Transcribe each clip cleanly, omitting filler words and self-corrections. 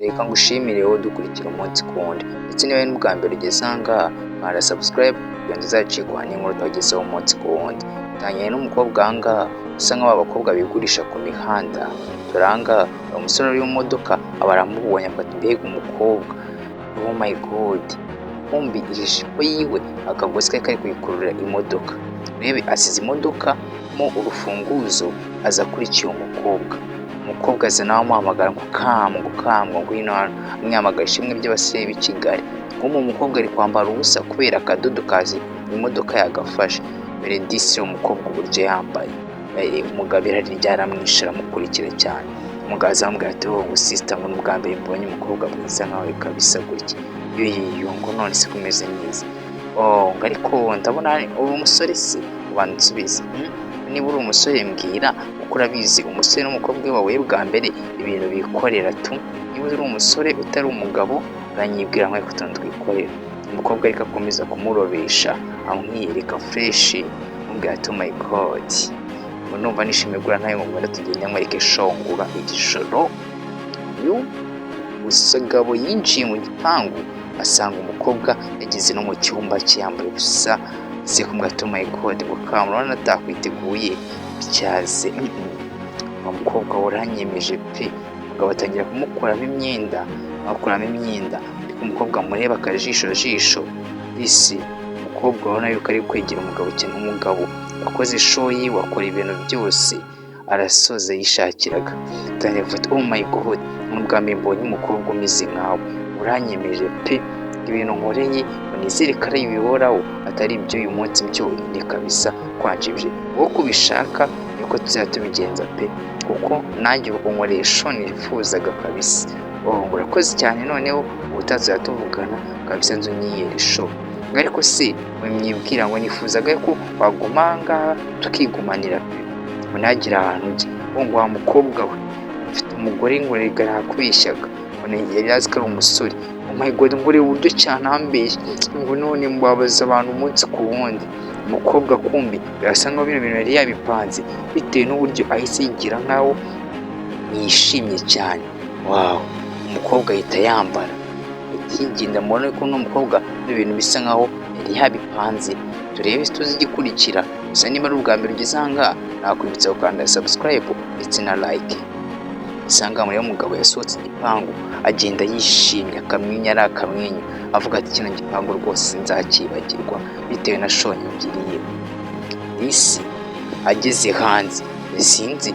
Reka ngushimire wowe udukurikira umunsi ku wundi, ndetse niba ari n'ubwa mbere ugeze aha ngaha kanda subscribe kugira ngo uzacikwa n'inkuru tubagezaho umunsi ku wundi. Dutangiranye n'umukobwa aha ngaha usa nk'aho abakobwa bigurisha ku mihanda. Dore aha ngaha hari umusore uri mu modoka aba aramubonye ati mbega umukobwa, oh my god, kumbi ijipo yiwe akagozi ke kari kuyikurura imodoka. Urebe asize imodoka mo urufunguzo aza akurikiye umukobwa. Umukobwa aza nawe amuhamagara ngo kamwo ngwino hano, amwihamagarira ishimwe ry'abasore b'i Kigali. Nk'ubu umukobwa ari kwambara ubusa kubera akadodo kazi imodoka yagafashe. Mbere disi umukobwa uburyo yambaye, umugabo irari ryaramwishe aramukurikira cyane. Umugabo azamubwira ati wowe sister, ngo n'ubwa mbere mbonye umukobwa mwiza nkawe kabisa gutya. Iyo ngo none se kumeze neza. Ngo ariko ndabona uri umusore se, ubansubize niba uri umusore mbwira kuko urabizi umusore n'umukobwa wawe bwa mbere ibintu bikorera tu. Niba uri umusore utari umugabo uranyibwira nk'uko utuntu twikorera. Umukobwa ariko akomeza kumurobesha amwiyereka fresh, amubwira ati oh my god, ngo numva nishimiye gura nawe ngo mbona tugende mwereke shongura igishoro. Usagabo yinjiye mu gipangu asanga umukobwa yageze no mu cyumba cye yambaye ubusa. Se kumwata oh my god, ngo kamurana atakwiteguye bityaze. Umukobwa uranyemeje pe. Umugabo atangira kumukuramo imyenda, ariko umukobwa amureba akajisho. Isi umukobwa urabona yuko ari kwegera umugabo cyane. Umugabo wakoze show yiwe, akora ibintu byose, arasoza yishakiraga. Atangira kuvuga oh my god, n'ubwa mbere mbonye umukobwa umeze nkawe, uranyemeje pe. Ibintu nkoreye nizere ko ari ibihoraho atari ibyo uyu munsi byonyine kabisa kwanjibje. Wowe kubishaka niko tuzajya tubigenza pe, kuko nanjye unkoresha nifuzaga kabisa. Ngo urakoze cyane, noneho ubutaha tuvugana kabisa nzu nyiyere show. Ariko se mwibwira ngo nifuzaga ko waguma aha ngaha tukigumanira pe, ngo nagira ahantu ujya. Ngo wa mukobwa we ufite umugore ngo regara kubeshyaga, ngo yari azi ko ari umusore. Oh my god, ngo urebe uburyo cyane ambeshye, ngo none mbabaza abantu umunsi ku wundi. Umukobwa kumbi birasa nkaho bino bintu yari yabipanze bitewe n'uburyo ahise yigira nkaho yishimye cyane. Wow, umukobwa ahita yambara ikigenda. Mubona ko n'umukobwa n'ibintu bisa nkaho yari yabipanze. Turebe tuzi igikurikira. Gusa niba ari ubwa mbere ugeze aha ngaha nakwibutsa gukanda subscribe ndetse na like. Isanga muri umugabo yasohotse igipangu agenda yishimye, akamwinya ari akamwenyu, avuga ati kino gipangu rwose nzakibagirwa bitewe na show ngiriye. Isi ageze hanze sinzi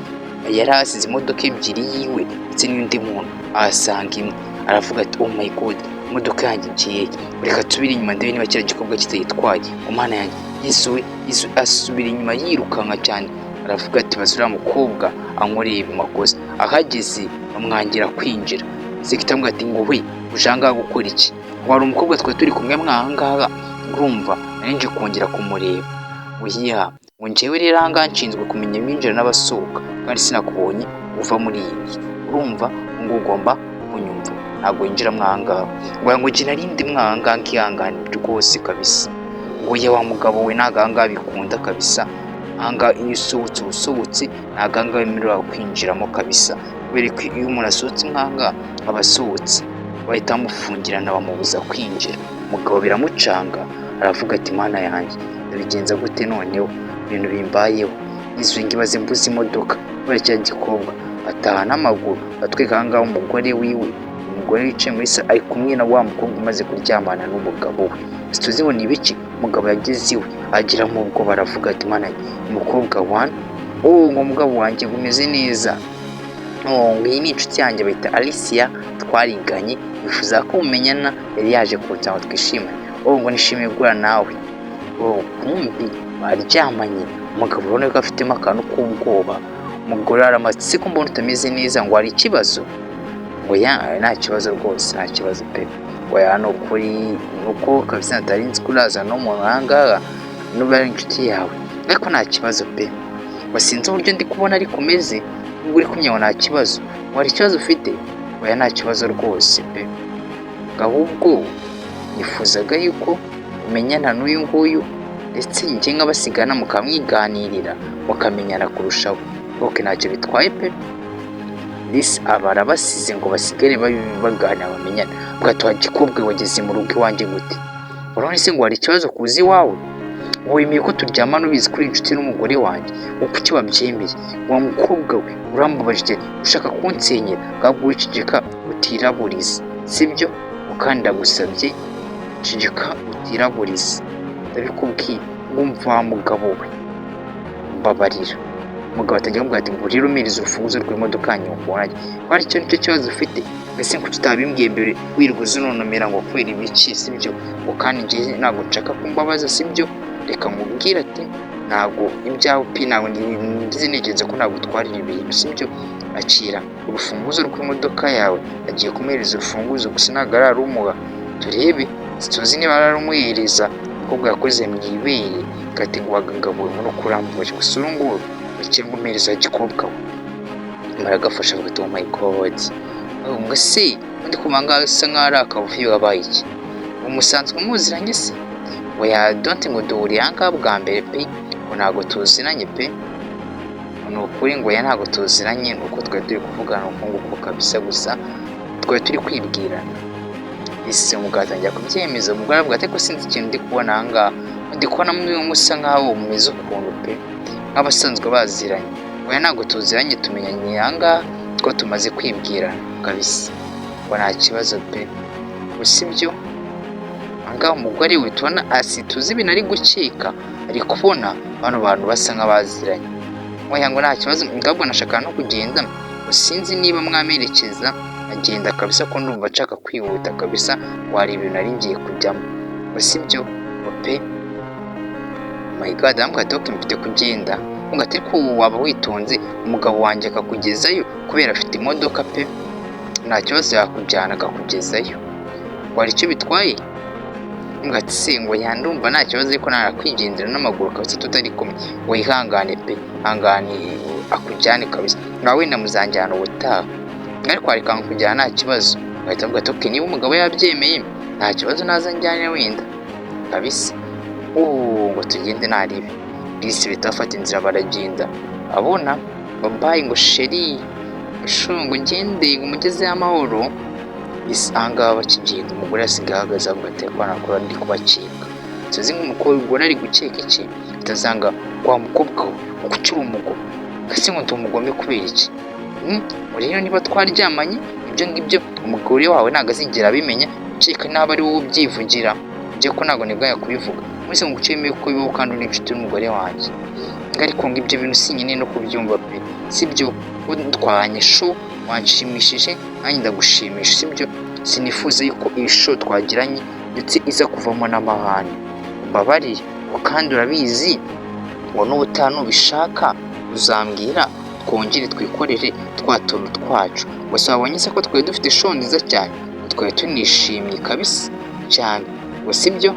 yari asize imodoka ebyiri yiwe ndetse n'undi muntu ahasanga imwe. Aravuga ati oh my god, imodoka yanjye igiye, reka tubire inyuma ndebe niba kiriya gikobwa kitayitwaye. Umwana yanjye Yesu asubira inyuma yirukanka cyane. Aravuga ati bazura mukobwa ankoreye makosa. Ahageze bamwangira kwinjira. Sekitamwe ati ngo we ujanga gukora iki? Wari umukobwa twa turi kumwe mwahangaha, urumva nanje kongera kumureba. Oya, ngo njyewe rero aha nshinzwe kumenya ibinjira n'abasohoka, kandi sinakubonye uva muri iyi nzu. Urumva ngo ugomba kunyumva, ntabwo yinjira mwahangaha. Ngo ngira rindi mwahangaha nkihangana rwose kabisa. Ngo ya wa mugabo we naganga bikunda kabisa. Anga iyo usohotse naganga wemerera kwinjiramo kabisa. Kubera ko iyo umuntu asohotse nkanga abasohotse bahita bamufungirana bamubuza kwinjira. Umugabo biramucanga, aravuga ati mana yanjye ndabigenza gute noneho ibintu bimbayeho. Izo ngibaze mbuze imodoka kubera cya gikobwa. Ataha n'amaguru atweka aha ngaha umugore wiwe. Umugore wicaye muri salo ari kumwe na wa mukobwa umaze kuryamana n'umugabo we. Tuzi ngo ni ibiki. Umugabo yageze iwe agira mu bwo baravuga ati mana umukobwa wana, ngo umugabo wanjye umeze neza. Ngo iyi ni inshuti yanjye bayita Alicia, twariganye, bifuza ko mumenyana, yari yaje kuza ngo twishimane. Ngo nishimiye gura nawe. Kumbi baryamanye. Umugabo urabona ko afitemo akantu k'ubwoba. Umugore aramatse ko mbona utameze neza, ngo hari ikibazo. Ngo ya nta kibazo rwose, nta kibazo pe. Ngo ya no kuri nuko kabisa ntarinzi kuraza no mu rangaga n'ubu ari inshuti yawe, ariko nta kibazo pe. Wasinze uburyo ndi kubona ari kumeze, uri kumenya nta kibazo. Wari ikibazo ufite? Oya nta kibazo rwose pe. Ahubwo nifuzaga yuko umenyana n'uyu nguyu ndetse njye nk'abasigana mukamwiganirira mukamenyana kurushaho. Ntacyo bitwaye pe. disi abara basize ngo basigare baganira bamenyana. Bwatuha gikobwa wageze mu rugo iwanjye gute? Urabona se ngo hari ikibazo kuzi iwawe? Wemeye ko turyamana ubizi kuri inshuti n'umugore wanjye? Kuki wabyemeye? Wa mukobwa we urambabaje ushaka kunsenyera, bwabwo wiceceka utiraburiza, sibyo? Kandi ndagusabye ceceka utiraburiza, ndabikubwiye. Wumva wa mugabo we, mbabarira. Umugabo atangira kumubwira ati ngo rero umirize urufunguzo rw'imodoka nyunguranye. Hari icyo nicyo kibazo ufite? Ese kuki utabimbwiye mbere wirirwa uzunonomera ngo kubera ibiki, sibyo? Ngo kandi njye ntabwo nshaka kumbabaza, sibyo? Reka nkubwire ati ntabwo ibyawe pi ntabwo ngize ntekereza ko ntabwo utwarira ibintu, sibyo? Akira urufunguzo rw'imodoka yawe. Agiye kumuhereza urufunguzo gusa ntabwo ararumuha. Turebe tuzi niba ararumuhereza. Umukobwa yakoze mu ibere gati ngo wagagabuwe muri kurambuye gusa uru nguru bakirwa umuhereza gikobwa we maragafasha avuga oh my god, ngo se ndi kumanga asa nk'ari akavuyo wabaye iki? Umusanzwe muziranye se? Oya don't ngo duhuriye ahangaha bwa mbere pe, ngo ntabwo tuziranye pe. Ni ukuri ngo ya ntabwo tuziranye, nuko twari turi kuvugana uko nguko kabisa, gusa twari turi kwibwirana. Ese umugabo atangira kubyemeza. Umugore avuga ati ko sinzi ikintu ndi kubona ahangaha, ndi kubona musa nk'aho mumeze ukuntu pe, nk'abasanzwe baziranye. Oya ntabwo tuziranye, tumenyanye ahangaha two tumaze kwibwirana kabisa, ngo nta kibazo pe. Gusa ibyo ahangaha umugore we tubona tuzi ibintu ari gukeka, ari kubona bano bantu basa nk'abaziranye. Oya ngo nta kibazo, ngabwo nashaka no kugenda, sinzi niba mwamerekeza agenda kabisa, ko ndumva nshaka kwihuta kabisa, wari ibintu ari ngiye kujyamo. Gusa ibyo pe, my god, ambwa ati mfite kugenda. Ngo ati ko waba witonze umugabo wanjye akakugezayo kubera afite imodoka pe, nta kibazo yakujyana akakugezayo, wari icyo bitwaye? Ngo ati se ngo yandumva nta kibazo ariko narakwigendera n'amaguru kabisa tutari kumwe. Ngo ihangane pe, hangane akujyane kabisa, nawe namuzanjyana ubutaha, ariko areka kujyana nta kibazo. Bahita bavuga ati niba umugabo yabyemeye nta kibazo nazanjyane wenda kabisa. Ngo tugende naribi. Bisi bitafata inzira baragenda. Abona babaye ngo sheri ngo ngende ngo mugeze amahoro. Isanga bakigenda umugore asigaye ahagaze avuga ati ko nakora ndi kubacika. Tuzi nk'umukobwa ari gukeka iki? Bitazanga kwa mukobwa we kucyura umugabo. Kasi ngo tumugombe kubera iki? Rero niba twaryamanye ibyo ngibyo umugore wawe ntago azigera abimenya, ukeka naba ari wowe ubyivugira. Byo ko ntago nigaya kubivuga. Mwese ngo ucemeye ko bibaho kandi uri inshuti n'umugore wanjye. Ariko ngo ibyo bintu sinyine no kubyumva pe, sibyo? Twanye sho wanshimishije nanjye ndagushimisha, sibyo? Sinifuza yuko iyi sho twagiranye ndetse iza kuvamo n'amahane. Mbabariye kandi urabizi ngo n'ubutaha nubishaka uzambwira twongere twikorere twatuntu twacu. Gusa wabonye se ko twari dufite show nziza cyane, twari tunishimye kabisa cyane. Gusa ibyo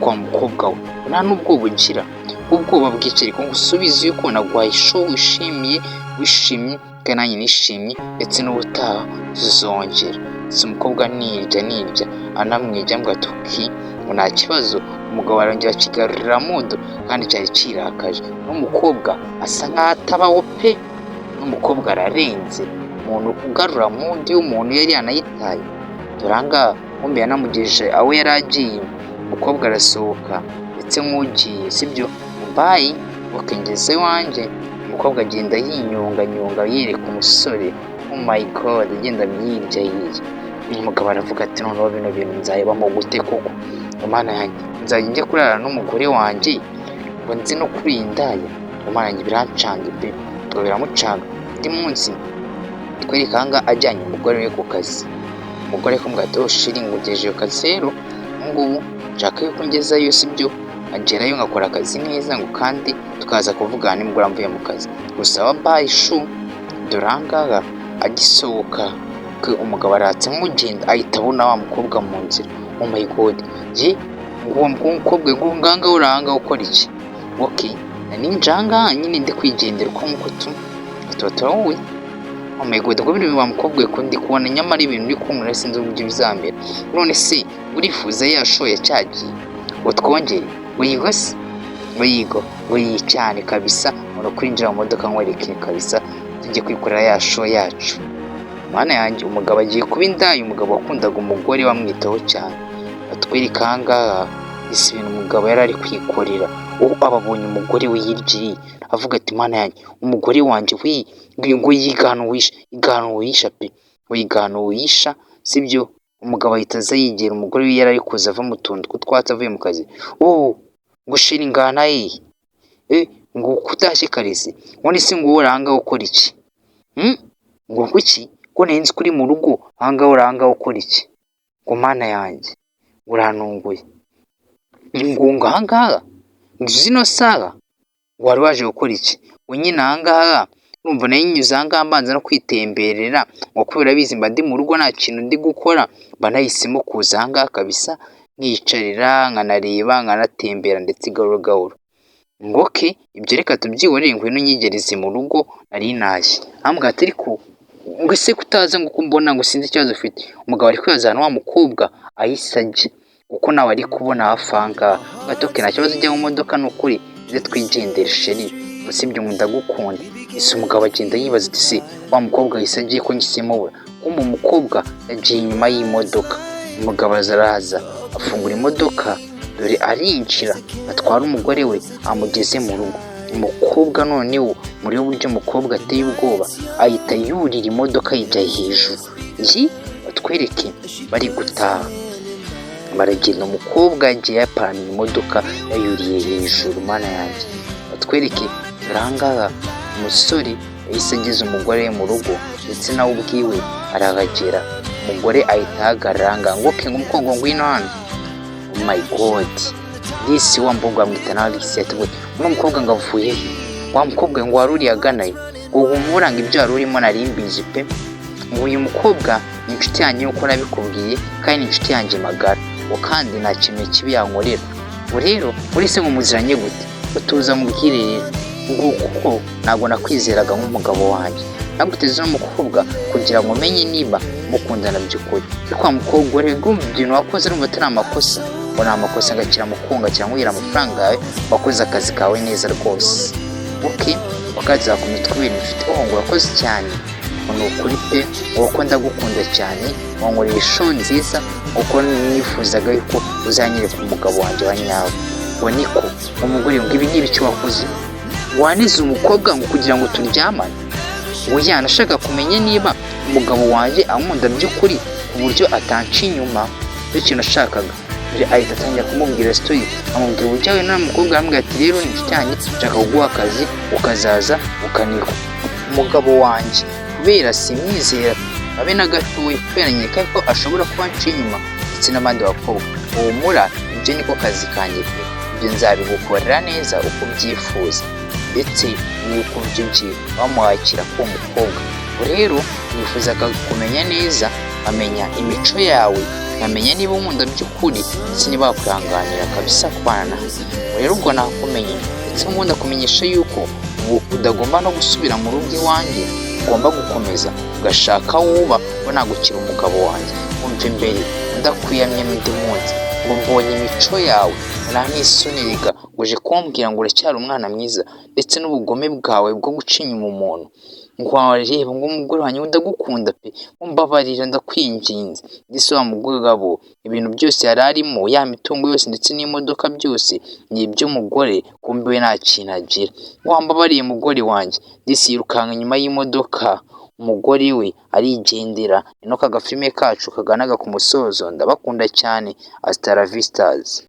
kwa mukobwa we nta n'ubwoba ugira, ubwoba bw'ikiri ko ngusubize yuko naguhaye show wishimye kandi nanjye nishimye, ndetse n'ubutaha tuzongera. Si umukobwa nirya anamwija ngo atuki ngo nta kibazo. Umugabo arongera akigarurira mudo kandi cyari kirakaje. N'umukobwa asa nk'aho atabaho pe, n'umukobwa ararenze. Umuntu ugarura mudo y'umuntu yari yanayitaye. Turanga umbe yanamugejeje aho yari agiye. Umukobwa arasohoka ndetse nk'ugiye, sibyo? Bye wakengeze iwanjye. Umukobwa agenda yinyonganyonga yereka umusore. Oh my god, agenda myirya. Umugabo aravuga ati noneho bino bintu nzayibamo gute koko? Umwana yanjye nzajya njya kurara n'umugore wanjye ngo nzi no kurindaya? Umwana yanjye birancanze pe, ngo biramucanga. Ndi munsi twereka hanga ajyanye umugore we ku kazi. Umugore kumubwira ati shiri ngugejeje ku kazi rero ngubu nshaka yuko ngezayo, sibyo? Agerayo ngakora akazi neza ngo kandi tukaza kuvugana nimugora mvuye mu kazi. Gusa wabaye shu Doranga agisohoka umugabo aratse mugenda ahita abona wa mukobwa mu nzira. Oh my god, uwo mukobwa ngo nganga uranga ukora iki? Okay, ni njanga nyine ndi kwigendera uko nkuko tutotora wowe. Oh my god, ngo biri wa mukobwa ko ndi kubona nyamara ibintu uri kumura sinzi uburyo bizambera. None se urifuza yashoye cyagiye ngo twongere wigo se wigo cyane kabisa. Uno kwinjira mu modoka nkwereke kabisa tujye kwikorera ya show yacu. Mana yanjye, umugabo agiye kuba indaya, umugabo wakundaga umugore wamwitaho cyane. Batwereka aha ngaha isi ibintu umugabo yari ari kwikorera, ubu ababonye umugore we yiryiye avuga ati mana yanjye, umugore wanjye ngo yigana uwisha pe, wigana uwisha, sibyo? Umugabo ahita aza yegera umugore we yari ari kuza ava mu tuntu tw'utwatsi avuye mu kazi. Ngo shira ingana ngo kutashye karisi, none se ngo uranga ukora iki? Ngo kuki ko nenzi kuri mu rugo ahangaho uranga ukora iki? Ngo mana yanjye urantunguye, ngo ahangaha zino saha wari waje gukora iki? Ngo nyine ahangaha urumva nayo nyuze ahangaha mbanza no kwitemberera, ngo kubera bizi mba ndi mu rugo nta kintu ndi gukora, mba nahisemo kuza ahangaha kabisa nkiyicarira nkanareba nkanatembera ndetse gahoro gahoro. Ngo ibyo reka tubyihorere, ngwino unyigereze mu rugo nari ntashye. Ambwira ati ariko ngo ese kutaza ngo kumbona ngo sinzi ikibazo ufite. Umugabo ari kwihazana wa mukobwa ahise ajya kuko nawe ari kubona hafi aha ngaha. Gatoke nta kibazo, ujya mu modoka ni ukuri ize twigendere sheri, usibye ngo ndagukunda. Ese umugabo agenda yibaza ati se wa mukobwa ahise agiye ko ngisemo we? Kumbe umukobwa yagiye inyuma y'imodoka. Umugabo araza afungura imodoka, dore arinjira atwara umugore we amugeze mu rugo. Umukobwa noneho muri buryo umukobwa ateye ubwoba ahita yurira imodoka yijya hejuru. Batwereke bari gutaha, baragenda, umukobwa yagiye yapaniye imodoka yayuriye hejuru. Mana yanjye, batwereke ahangaha umusore yahise ageze umugore we mu rugo ndetse nawe ubwiwe arahagera. Umugore ahita ahagarara ahangaha ngo umukobwa ngwino hano. Oh my god, disi wa mukobwa bamwita na Alice yatubwiye uno mukobwa ngo avuye he? Wa mukobwa ngo waruriye aganaye, ngo humuranga ibyo wari urimo nari mbizi pe, ngo uyu mukobwa ni inshuti yanjye nk'uko nabikubwiye kandi ni inshuti yanjye magara, ngo kandi nta kintu kibi yankorera. Ngo rero uretse ngo muziranye gute? Utuza mubwire rero ngo kuko ntabwo nakwizeraga nk'umugabo wanjye, naguteze uno mukobwa kugira ngo menye niba mukundana by'ukuri. Ariko wa mukobwa rero urumva ibintu wakoze urumva atari amakosa? Ngo ni amakosa ngakira mukunga cyangwa nguhira amafaranga yawe, wakoze akazi kawe neza rwose. Wakaza ku mitwe ibintu ufite, ngo urakoze cyane, ngo ni ukuri pe, uko ndagukunda cyane, wankoreye show nziza uko nifuzaga yuko uzanyereka umugabo wanjye wa nyawe. Ngo niko umugore ngo ibi n'ibiki wakoze? Wanize umukobwa ngo kugira ngo turyamane? Ngo yanashaka kumenya niba umugabo wanjye ankunda by'ukuri ku buryo atanca inyuma. Icyo kintu nashakaga. Ahita atangira kumubwira story, amubwira uburyo we n'umukobwa aramubwira ati rero ni inshuti yanjye, nshaka kuguha akazi ukazaza ukanikwa. Umugabo wanjye kubera simwizera abe na gatoya, kubera nkeka ko ashobora kuba anca inyuma ndetse n'abandi bakobwa. Humura, ibyo niko kazi kanjye pe, ibyo nzabigukorera neza uko ubyifuza ndetse n'uko ubyugiye wamuhakira k'uwo mukobwa. Rero nifuzaga kumenya neza, amenya imico yawe, nkamenya niba unkunda by'ukuri ndetse niba wakwihanganira kabisa kubana nawe. Rero ubwo nakumenye ndetse ubundi ndakumenyesha yuko udagomba no gusubira mu rugo iwanjye, ugomba gukomeza ugashaka wuba ngo nagukira umugabo wanjye. Umva imbere ndakwiyamye n'undi munsi ngo mbonye imico yawe nta n'isoneriga, ngo uje kumbwira ngo uracyari umwana mwiza ndetse n'ubugome bwawe bwo guca inyuma umuntu. Ngo wareba ngo umugore wanjye ndagukunda pe, mbabarira ndakwinginze. Ndetse wa mugabo ibintu byose yari arimo, ya mitungo yose ndetse n'imodoka byose ni iby'umugore, kumbe we nta kintu agira. Ngo wambabariye mugore wanjye. Ndetse yirukanka inyuma y'imodoka, umugore we arigendera. Ino kagafilme kacu kaganaga ku musozo, ndabakunda cyane. Hasta la vistas.